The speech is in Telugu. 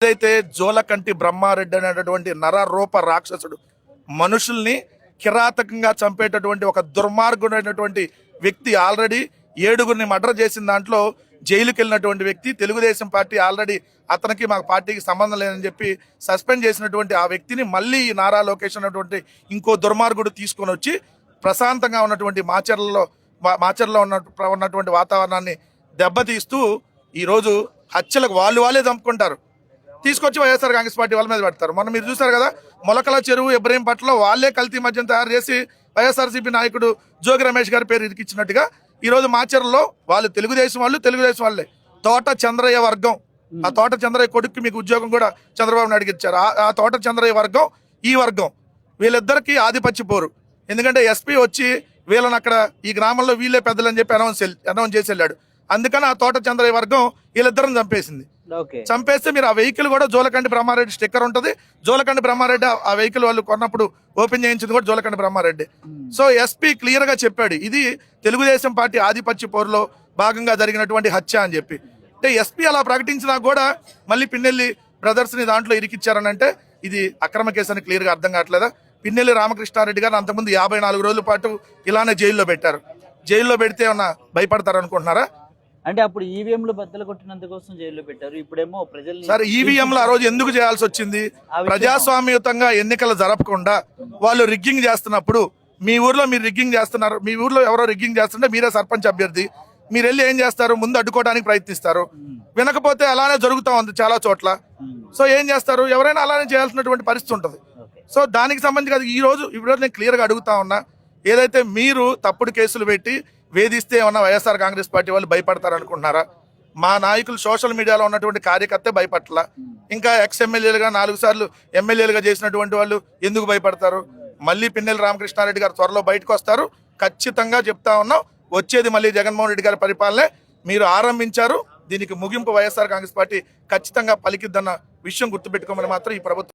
ఏదైతే జోలకంటి బ్రహ్మారెడ్డి అనేటటువంటి నరరూప రాక్షసుడు మనుషుల్ని కిరాతకంగా చంపేటటువంటి ఒక దుర్మార్గుడైనటువంటి వ్యక్తి ఆల్రెడీ 7గురిని మర్డర్ చేసిన దాంట్లో జైలుకి వెళ్ళినటువంటి వ్యక్తి, తెలుగుదేశం పార్టీ ఆల్రెడీ అతనికి మా పార్టీకి సంబంధం లేదని చెప్పి సస్పెండ్ చేసినటువంటి ఆ వ్యక్తిని మళ్ళీ ఈ నారా లోకేష్ అన్నటువంటి ఇంకో దుర్మార్గుడు తీసుకొని వచ్చి ప్రశాంతంగా ఉన్నటువంటి మాచర్లో ఉన్నటువంటి వాతావరణాన్ని దెబ్బతీస్తూ ఈరోజు హత్యలకు వాళ్ళే చంపుకుంటారు, తీసుకొచ్చి వైఎస్ఆర్ కాంగ్రెస్ పార్టీ వాళ్ళ మీద పెడతారు. మొన్న మీరు చూసారు కదా, మొలకల చెరువు ఇబ్రహీంపట్నంలో వాళ్ళే కల్తీ మద్యం తయారు చేసి వైఎస్ఆర్సీపీ నాయకుడు జోగి రమేష్ గారి పేరు ఇరికిచ్చినట్టుగా ఈరోజు మాచర్లలో వాళ్ళు తెలుగుదేశం వాళ్ళే తోట చంద్రయ్య వర్గం, ఆ తోట చంద్రయ్య కొడుక్కి మీకు ఉద్యోగం కూడా చంద్రబాబు నాయుడు ఇచ్చారు. ఆ తోట చంద్రయ్య వర్గం, ఈ వర్గం వీళ్ళిద్దరికి ఆధిపత్య పోరు. ఎందుకంటే ఎస్పీ వచ్చి వీళ్ళని అక్కడ ఈ గ్రామంలో వీళ్ళే పెద్దలని చెప్పి అనౌన్స్ చేసి వెళ్ళాడు. అందుకని ఆ తోట చంద్రయ్య వర్గం వీళ్ళిద్దరిని చంపేసింది. చంపేస్తే మీరు ఆ వెహికల్ కూడా జోలకంటి బ్రహ్మారెడ్డి స్టిక్కర్ ఉంటుంది. జోలకంటి బ్రహ్మారెడ్డి ఆ వెహికల్ వాళ్ళు కొన్నప్పుడు ఓపెన్ చేయించింది కూడా Jolakanti Brahmareddy. So SP clear గా చెప్పాడు ఇది తెలుగుదేశం పార్టీ ఆధిపత్య పోరులో భాగంగా జరిగినటువంటి హత్య అని చెప్పి. అంటే ఎస్పీ అలా ప్రకటించినా కూడా మళ్ళీ పిన్నెల్లి బ్రదర్స్ ని దాంట్లో ఇరికిచ్చారని అంటే ఇది అక్రమ కేసు అని క్లియర్ గా అర్థం కావట్లేదా? పిన్నెల్లి రామకృష్ణారెడ్డి గారు అంతకుముందు 54 రోజుల పాటు ఇలానే జైల్లో పెట్టారు. జైల్లో పెడితే ఏమన్నా భయపడతారు అనుకుంటున్నారా? అంటే అప్పుడు ఈవీఎంలు బద్దలు కొట్టినందుకోసం జైల్లో పెట్టారు, ఇప్పుడేమో ప్రజలు సరే ఈవీఎంలు ఆ రోజు ఎందుకు చేయాల్సి వచ్చింది? ప్రజాస్వామ్యయుతంగా ఎన్నికలు జరపకుండా వాళ్ళు రిగ్గింగ్ చేస్తున్నప్పుడు మీ ఊర్లో మీరు రిగ్గింగ్ చేస్తున్నారు, మీ ఊర్లో ఎవరో రిగ్గింగ్ చేస్తుంటే మీరే సర్పంచ్ అభ్యర్థి, మీరు వెళ్ళి ఏం చేస్తారు? ముందు అడ్డుకోవడానికి ప్రయత్నిస్తారు, వినకపోతే అలానే జరుగుతూ ఉంది చాలా చోట్ల. సో ఏం చేస్తారు? ఎవరైనా అలానే చేయాల్సినటువంటి పరిస్థితి ఉంటుంది. సో దానికి సంబంధించి ఈ రోజు నేను క్లియర్గా అడుగుతా ఉన్నా, ఏదైతే మీరు తప్పుడు కేసులు పెట్టి వేధిస్తే ఏమన్నా వైఎస్ఆర్ కాంగ్రెస్ పార్టీ వాళ్ళు భయపడతారు అనుకుంటున్నారా? మా నాయకులు సోషల్ మీడియాలో ఉన్నటువంటి కార్యకర్తే భయపట్ల, ఇంకా ఎక్స్ ఎమ్మెల్యేలుగా 4 సార్లు ఎమ్మెల్యేలుగా చేసినటువంటి వాళ్ళు ఎందుకు భయపడతారు? మళ్ళీ పిన్నెల్లి రామకృష్ణారెడ్డి గారు త్వరలో బయటకు వస్తారు. ఖచ్చితంగా చెప్తా ఉన్నాం, వచ్చేది మళ్ళీ జగన్మోహన్ రెడ్డి గారి పరిపాలనే. మీరు ఆరంభించారు, దీనికి ముగింపు వైఎస్ఆర్ కాంగ్రెస్ పార్టీ ఖచ్చితంగా పలికిద్దన్న విషయం గుర్తుపెట్టుకోమని మాత్రం ఈ ప్రభుత్వం